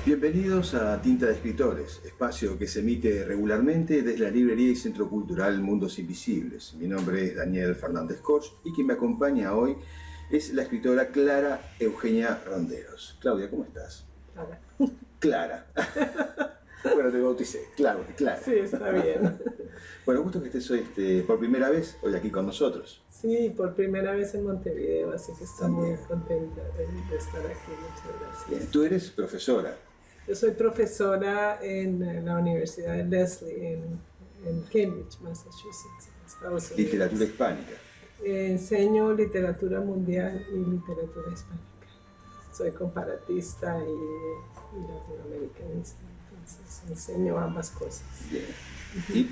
Bienvenidos a Tinta de Escritores, espacio que se emite regularmente desde la librería y centro cultural Mundos Invisibles. Mi nombre es Daniel Fernández Corch y quien me acompaña hoy es la escritora Clara Eugenia Ronderos. Claudia, ¿cómo estás? Clara. Clara. Bueno, te bauticé. Clara. Sí, está bien. Bueno, gusto que estés hoy por primera vez hoy aquí con nosotros. Sí, por primera vez en Montevideo, así que estoy muy También. contenta de estar aquí. Muchas gracias. Bien, tú eres profesora. Yo soy profesora en la Universidad de Lesley, en Cambridge, Massachusetts, Estados Unidos. Literatura hispánica. Enseño literatura mundial y literatura hispánica. Soy comparatista y latinoamericanista, entonces enseño ambas cosas. Bien. Y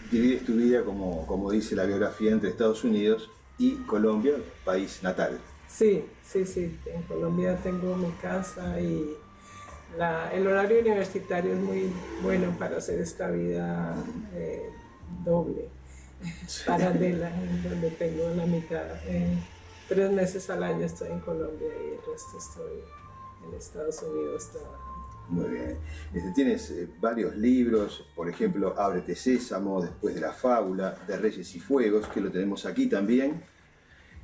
divides tu vida, como dice la biografía, entre Estados Unidos y Colombia, país natal. Sí. En Colombia tengo mi casa y el horario universitario es muy bueno para hacer esta vida doble, paralela, en donde tengo la mitad, 3 meses al año estoy en Colombia y el resto estoy en Estados Unidos trabajando. Muy bien. Tienes varios libros, por ejemplo, Ábrete Sésamo, Después de la Fábula, de Reyes y Fuegos, que lo tenemos aquí también.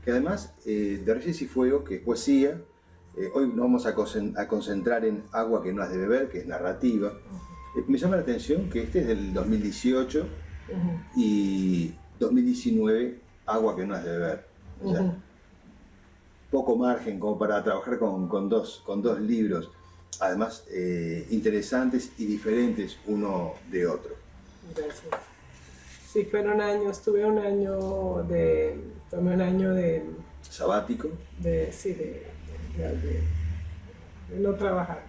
Que además, de Reyes y Fuegos, que es poesía, hoy nos vamos a concentrar en Agua que no has de beber, que es narrativa. Me llama la atención que este es del 2018 y 2019, Agua que no has de beber. O sea, poco margen como para trabajar con dos libros, además interesantes y diferentes uno de otro. Gracias. Sí, tomé un año de Sabático. de no trabajar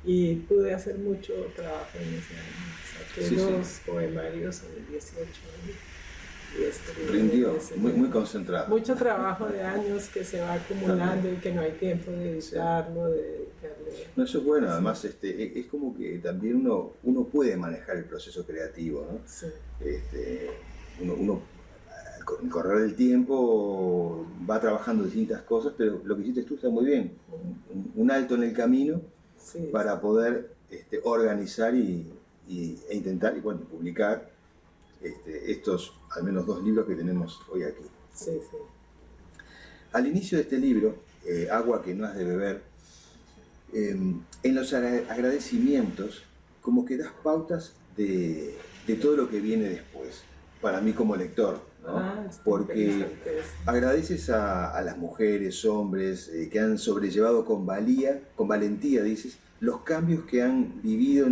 y pude hacer mucho trabajo en ese año. Saqué 2 poemarios en el 18 y rindió, muy concentrado. Mucho trabajo de años que se va acumulando también. Y que no hay tiempo de editarlo, de dedicarle. No, eso es bueno, además es como que también uno puede manejar el proceso creativo, ¿no? Sí. Uno con el correr del tiempo va trabajando distintas cosas, pero lo que hiciste tú está muy bien. Un alto en el camino para poder organizar e intentar y publicar estos al menos 2 libros que tenemos hoy aquí. Sí. Al inicio de este libro, Agua que no has de beber, en los agradecimientos como que das pautas de todo lo que viene después, para mí como lector, ¿no? Porque agradeces a las mujeres, hombres que han sobrellevado con valentía, dices, los cambios que han vivido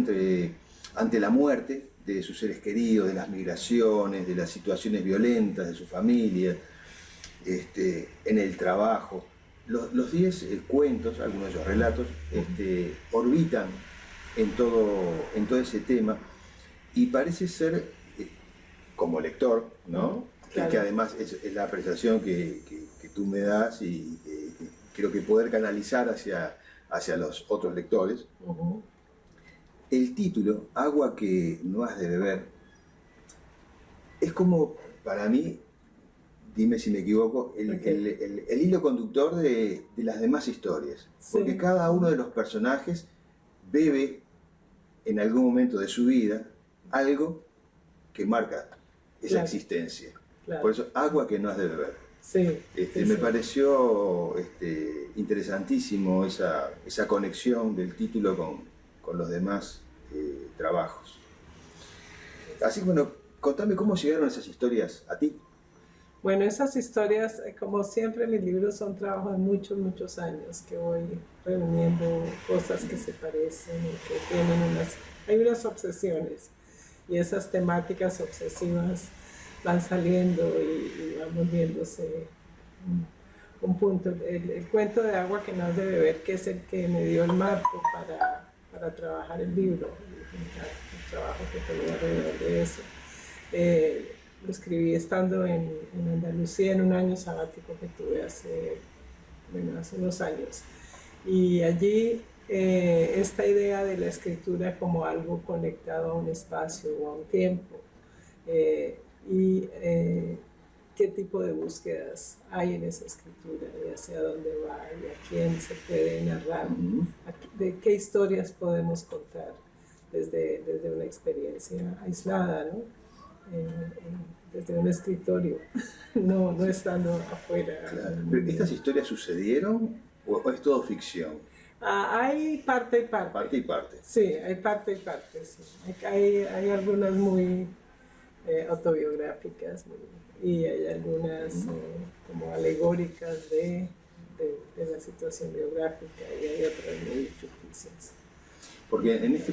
ante la muerte de sus seres queridos, de las migraciones, de las situaciones violentas de su familia, en el trabajo. Los 10 cuentos, algunos de ellos relatos, orbitan en todo ese tema y parece ser, como lector, ¿no? Claro. Que además es la apreciación que tú me das y que creo que poder canalizar hacia los otros lectores. El título, Agua que no has de beber, es como, para mí, dime si me equivoco, el hilo conductor de las demás historias. Sí. Porque cada uno de los personajes bebe en algún momento de su vida algo que marca esa existencia. Claro. Por eso, Agua que no has de beber. Sí, me pareció interesantísimo esa conexión del título con los demás trabajos. Así que bueno, contame cómo llegaron esas historias a ti. Bueno, esas historias, como siempre, mis libros son trabajos de muchos años, que voy reuniendo cosas que se parecen y que tienen hay unas obsesiones, y esas temáticas obsesivas van saliendo y van volviéndose un punto. El cuento de Agua que no has de beber, que es el que me dio el marco para trabajar el libro, el trabajo que tenía alrededor de eso. Lo escribí estando en Andalucía en un año sabático que tuve hace unos años. Y allí esta idea de la escritura como algo conectado a un espacio o a un tiempo. qué tipo de búsquedas hay en esa escritura y hacia dónde va y a quién se puede narrar, de qué historias podemos contar desde una experiencia aislada, ¿no? Desde un escritorio, no estando afuera. Claro. ¿Pero estas historias sucedieron o es todo ficción? Hay parte y parte. Parte y parte. Sí, hay parte y parte. Sí. Hay algunas muy autobiográficas y hay algunas como alegóricas de la situación biográfica y hay otras muy ficticias. Porque en esta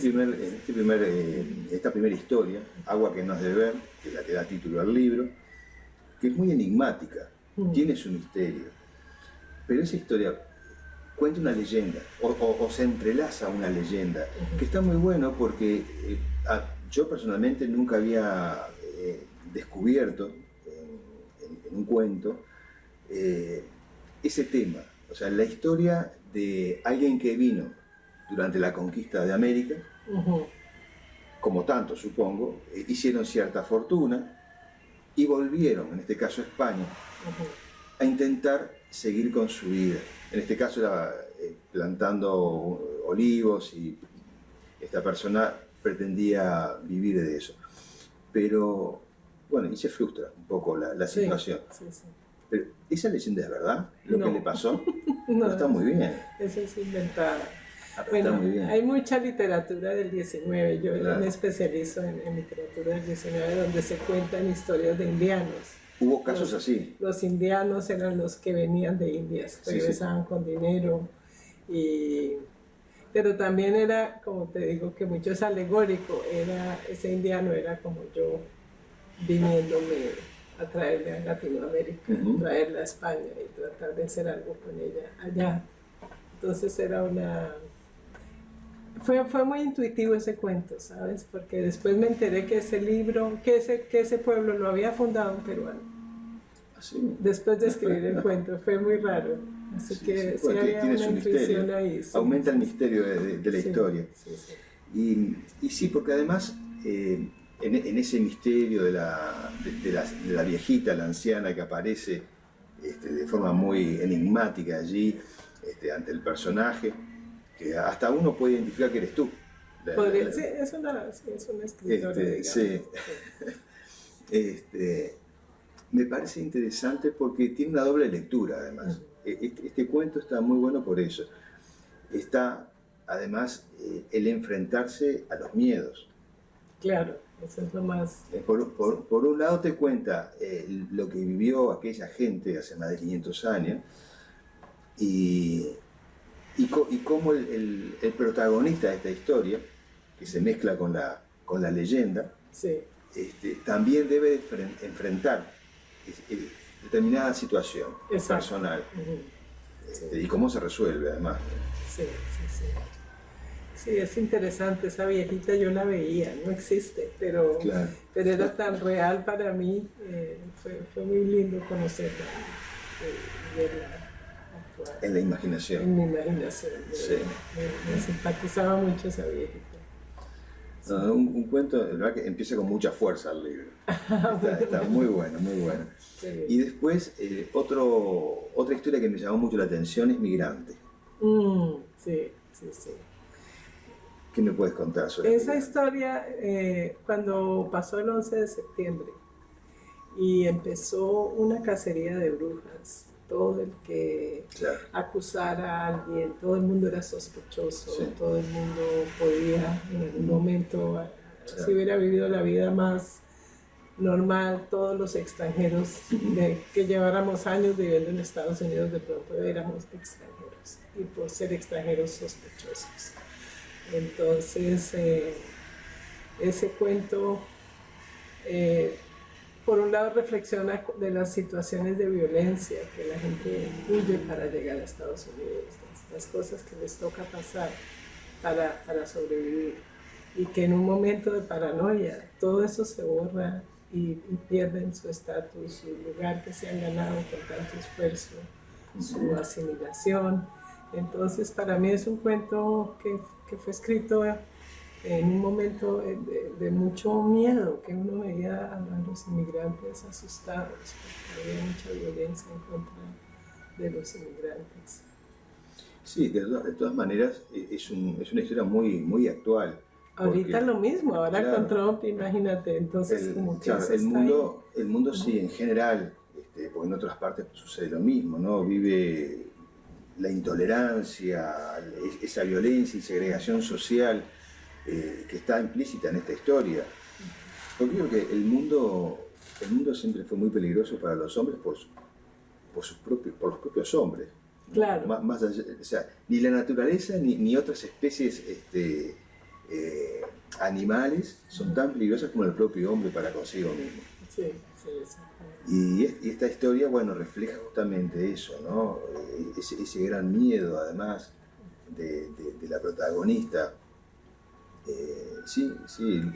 primera historia, Agua que no has de ver, que es la que da título al libro, que es muy enigmática, tiene su misterio, pero esa historia cuenta una leyenda, o se entrelaza una leyenda, que está muy bueno porque yo personalmente nunca había descubierto en un cuento ese tema, o sea, la historia de alguien que vino durante la conquista de América, como tanto supongo, hicieron cierta fortuna y volvieron, en este caso a España, a intentar seguir con su vida. En este caso era plantando olivos y esta persona pretendía vivir de eso. Pero, bueno, y se frustra un poco la situación. Sí. Pero, ¿esa leyenda es verdad? ¿Lo que le pasó? No, está muy bien. Esa es inventada. Bueno, está muy bien. Hay mucha literatura del 19, yo claro. me especializo en literatura del 19, donde se cuentan historias de indianos. Hubo casos así. Los indianos eran los que venían de Indias, regresaban con dinero, pero también era, como te digo, que mucho es alegórico, ese indiano era como yo viniéndome a traerle a Latinoamérica, traerla a España y tratar de hacer algo con ella allá. Entonces era Fue muy intuitivo ese cuento, ¿sabes? Porque después me enteré que ese libro, que ese pueblo lo había fundado un peruano. ¿Sí? Después de escribir el cuento, fue muy raro. Así que sí había tiene una su intuición misterio. ahí. Aumenta el misterio de la historia. Sí. Y sí, porque además en ese misterio de la viejita, la anciana que aparece de forma muy enigmática allí ante el personaje, que hasta uno puede identificar que eres tú. Sí, es una escritora, digamos. Sí. Me parece interesante porque tiene una doble lectura, además. Este cuento está muy bueno por eso. Está, además, el enfrentarse a los miedos. Claro, eso es lo más... Por un lado te cuenta lo que vivió aquella gente hace más de 500 años y cómo el protagonista de esta historia, que se mezcla con la leyenda, también debe enfrentar determinada situación personal. Y cómo se resuelve, además. Sí, es interesante, esa viejita yo la veía, no existe, pero era tan real para mí, fue muy lindo conocerla, verla. En la imaginación. En mi imaginación. Me simpatizaba mucho esa viejita. No, un cuento, de verdad que empieza con mucha fuerza el libro. Está muy bueno, muy bueno. Y después, otra historia que me llamó mucho la atención es Migrante. Sí. ¿Qué me puedes contar sobre esa historia? Cuando pasó el 11 de septiembre y empezó una cacería de brujas, todo el que acusara a alguien, todo el mundo era sospechoso, todo el mundo podía en algún momento, si hubiera vivido la vida más normal, todos los extranjeros que lleváramos años viviendo en Estados Unidos, de pronto éramos extranjeros y por ser extranjeros sospechosos. Entonces ese cuento por un lado reflexiona de las situaciones de violencia que la gente huye para llegar a Estados Unidos, las cosas que les toca pasar para sobrevivir, y que en un momento de paranoia todo eso se borra y pierden su estatus, su lugar que se han ganado con tanto esfuerzo, su asimilación. Entonces para mí es un cuento que fue escrito en un momento de mucho miedo, que uno veía a los inmigrantes asustados, porque había mucha violencia en contra de los inmigrantes. Sí, de todas maneras es una historia muy, muy actual. Ahorita Porque, lo mismo, ahora claro, con Trump, imagínate, entonces como que claro, eso está ahí. el mundo sí, en general, porque en otras partes sucede lo mismo, ¿no? Vive la intolerancia, esa violencia y segregación social que está implícita en esta historia. Porque creo que el mundo siempre fue muy peligroso para los hombres por los propios hombres. Claro. Más allá, o sea, ni la naturaleza ni otras especies animales son tan peligrosas como el propio hombre para consigo mismo. Sí, sí, exactamente. Y esta historia, bueno, refleja justamente eso, ¿no? Ese gran miedo, además, de la protagonista. Sí,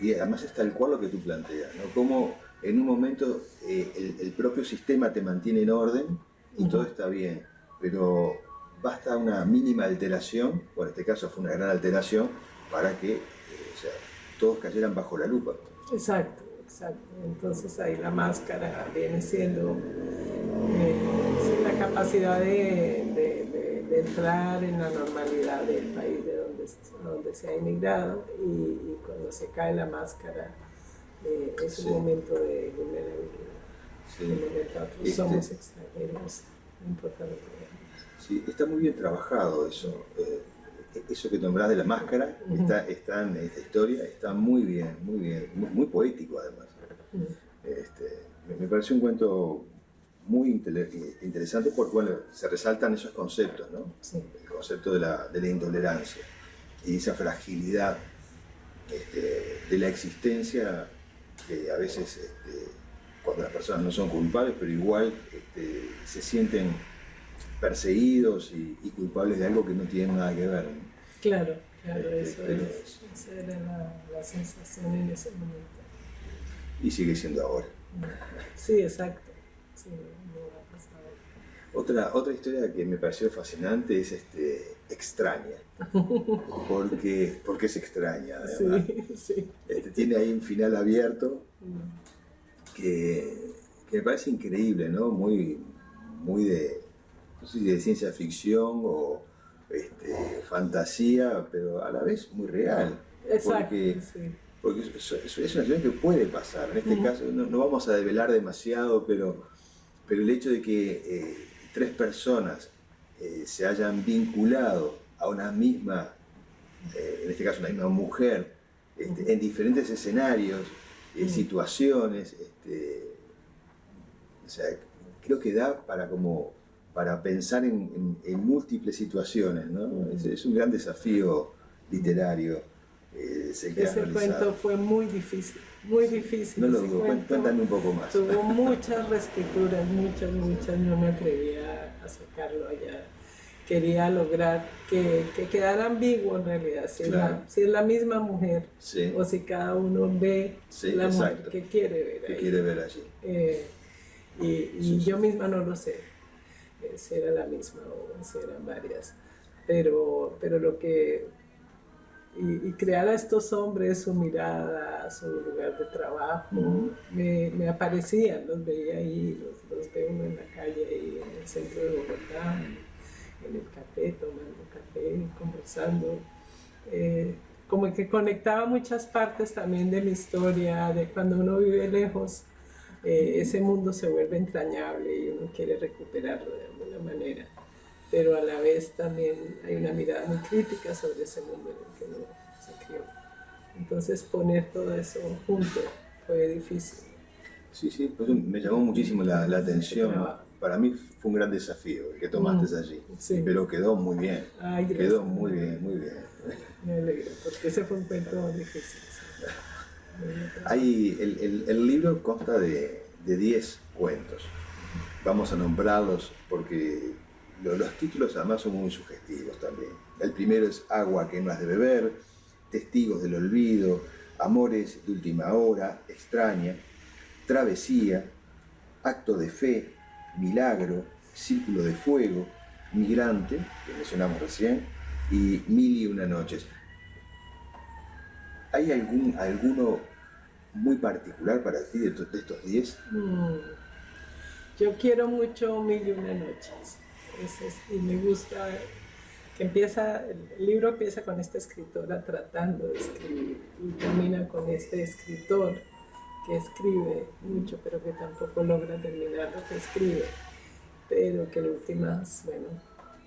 y además es tal cual lo que tú planteas, ¿no? Como en un momento el propio sistema te mantiene en orden y todo está bien, pero basta una mínima alteración, o en este caso fue una gran alteración, para que o sea, todos cayeran bajo la lupa. Exacto, exacto. Entonces ahí la máscara viene siendo sí, la capacidad de entrar en la normalidad del país de donde se ha inmigrado y cuando se cae la máscara es Sí. un momento de vulnerabilidad. Sí. De un momento a otro somos extranjeros, no importa lo que veamos. Sí, está muy bien trabajado eso. Eso que nombrás de la máscara está en esta historia, está muy bien, muy poético además. Me pareció un cuento muy interesante porque bueno, se resaltan esos conceptos, ¿no? Sí. El concepto de la intolerancia y esa fragilidad de la existencia que a veces cuando las personas no son culpables, pero igual se sienten perseguidos y culpables de algo que no tienen nada que ver, ¿no? Claro, esa era la sensación en ese momento. Y sigue siendo ahora. Sí, exacto. Sí, no va a pasar. Otra historia que me pareció fascinante es Extraña. Porque es extraña, además. Sí. Tiene ahí un final abierto que me parece increíble, ¿no? Muy no sé si de ciencia ficción o fantasía, pero a la vez muy real. Exacto, Porque es una situación que puede pasar. En este caso no vamos a develar demasiado, pero el hecho de que 3 personas se hayan vinculado a una misma, en este caso una misma mujer, en diferentes escenarios, situaciones, o sea, creo que da para pensar en múltiples situaciones, ¿no? Es un gran desafío literario. Ese cuento fue muy difícil. No lo dudo, cuéntame un poco más. Tuvo muchas reescrituras, muchas, no me atrevía a sacarlo allá. Quería lograr que quedara ambiguo en realidad, si es la misma mujer o si cada uno ve la mujer que quiere ver ahí. Que quiere ver allí. Y yo misma no lo sé, si era la misma o si eran varias, pero lo que... Y crear a estos hombres, su mirada, su lugar de trabajo, me aparecían, los veía ahí, los veo uno en la calle, ahí en el centro de Bogotá, en el café, tomando café, conversando. Como que conectaba muchas partes también de mi historia, de cuando uno vive lejos, ese mundo se vuelve entrañable y uno quiere recuperarlo de alguna manera. Pero a la vez también hay una mirada muy crítica sobre ese mundo en el que uno se crió. Entonces poner todo eso junto fue difícil. Sí, pues me llamó muchísimo la atención. Para mí fue un gran desafío el que tomaste allí, pero quedó muy bien. Ay, quedó muy bien. Me alegro, porque ese fue un cuento difícil. El libro consta de 10 cuentos. Vamos a nombrarlos porque los títulos además son muy sugestivos también. El primero es Agua que no has de beber, Testigos del olvido, Amores de última hora, Extraña, Travesía, Acto de fe, Milagro, Círculo de fuego, Migrante, que mencionamos recién, y Mil y una noches. ¿Hay alguno muy particular para ti de estos 10? Yo quiero mucho Mil y una noches. Y me gusta que el libro empieza con esta escritora tratando de escribir y termina con este escritor que escribe mucho, pero que tampoco logra terminar lo que escribe. Pero que en últimas, bueno,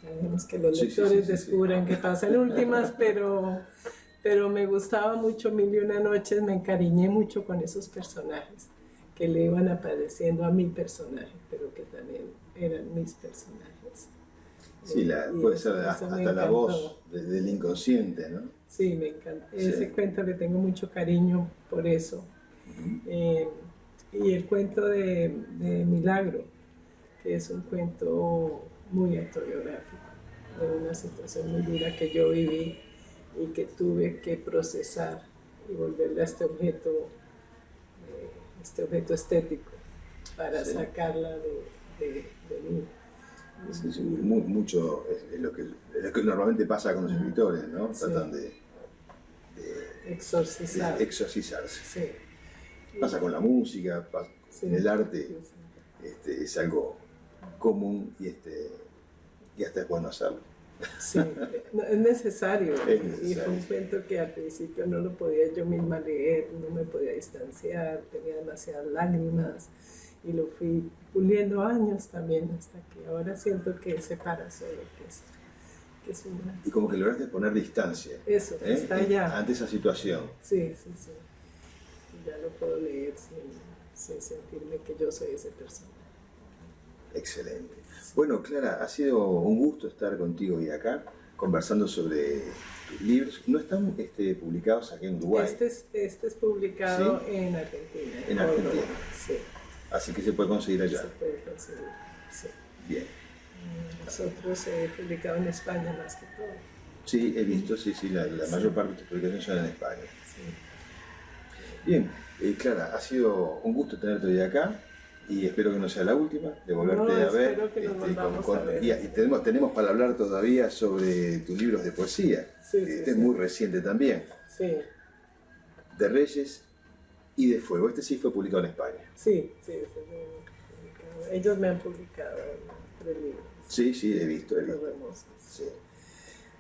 dejemos que los lectores descubran qué pasa en últimas, pero me gustaba mucho Mil y una noches, me encariñé mucho con esos personajes que le iban apareciendo a mi personaje, pero que también eran mis personajes. Sí, puede ser hasta la voz del inconsciente, ¿no? Sí, me encanta. Ese cuento le tengo mucho cariño por eso. Y el cuento de Milagro, que es un cuento muy autobiográfico, de una situación muy dura que yo viví y que tuve que procesar y volverle a este objeto estético para sacarla de mí. Sí, mucho es lo que normalmente pasa con los escritores, ¿no? Tratan de exorcizarse. Sí. Pasa con la música, en el arte, es algo común y hasta es bueno hacerlo. Sí, es necesario. Es necesario. Y fue un cuento que al principio no lo podía yo misma leer, no me podía distanciar, tenía demasiadas lágrimas y lo fui puliendo años también hasta que ahora siento que se para solo, que es una... Y como que lograste poner distancia. Eso, está allá. Ante esa situación. Sí. Ya lo puedo leer sin sentirme que yo soy ese personaje. Excelente. Bueno, Clara, ha sido un gusto estar contigo hoy acá, conversando sobre tus libros. ¿No están publicados aquí en Uruguay? Este es publicado en Argentina. En Argentina. Sí. Así que se puede conseguir allá. Se puede conseguir, sí. Bien. Nosotros he publicado en España más que todo. Sí, he visto, la mayor parte de tus publicaciones son en España. Sí. Bien, Clara, ha sido un gusto tenerte hoy acá y espero que no sea la última, de volverte a ver. Espero que nos volvamos a ver. Y tenemos para hablar todavía sobre tus libros de poesía. Es muy reciente también. Sí. De Reyes y de Fuego. Este sí fue publicado en España. Sí. Ellos me han publicado 3 libros. Sí, he visto. Sí.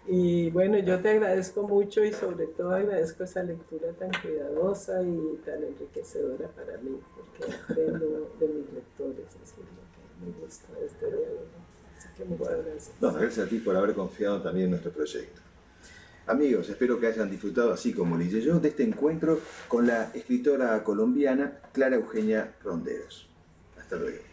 Y bueno, yo te agradezco mucho y sobre todo agradezco esa lectura tan cuidadosa y tan enriquecedora para mí, porque aprendo de mis lectores, eso es lo que me gusta de este diálogo. Así que muchas gracias. No, gracias a ti por haber confiado también en nuestro proyecto. Amigos, espero que hayan disfrutado, así como lo hice yo, de este encuentro con la escritora colombiana Clara Eugenia Ronderos. Hasta luego.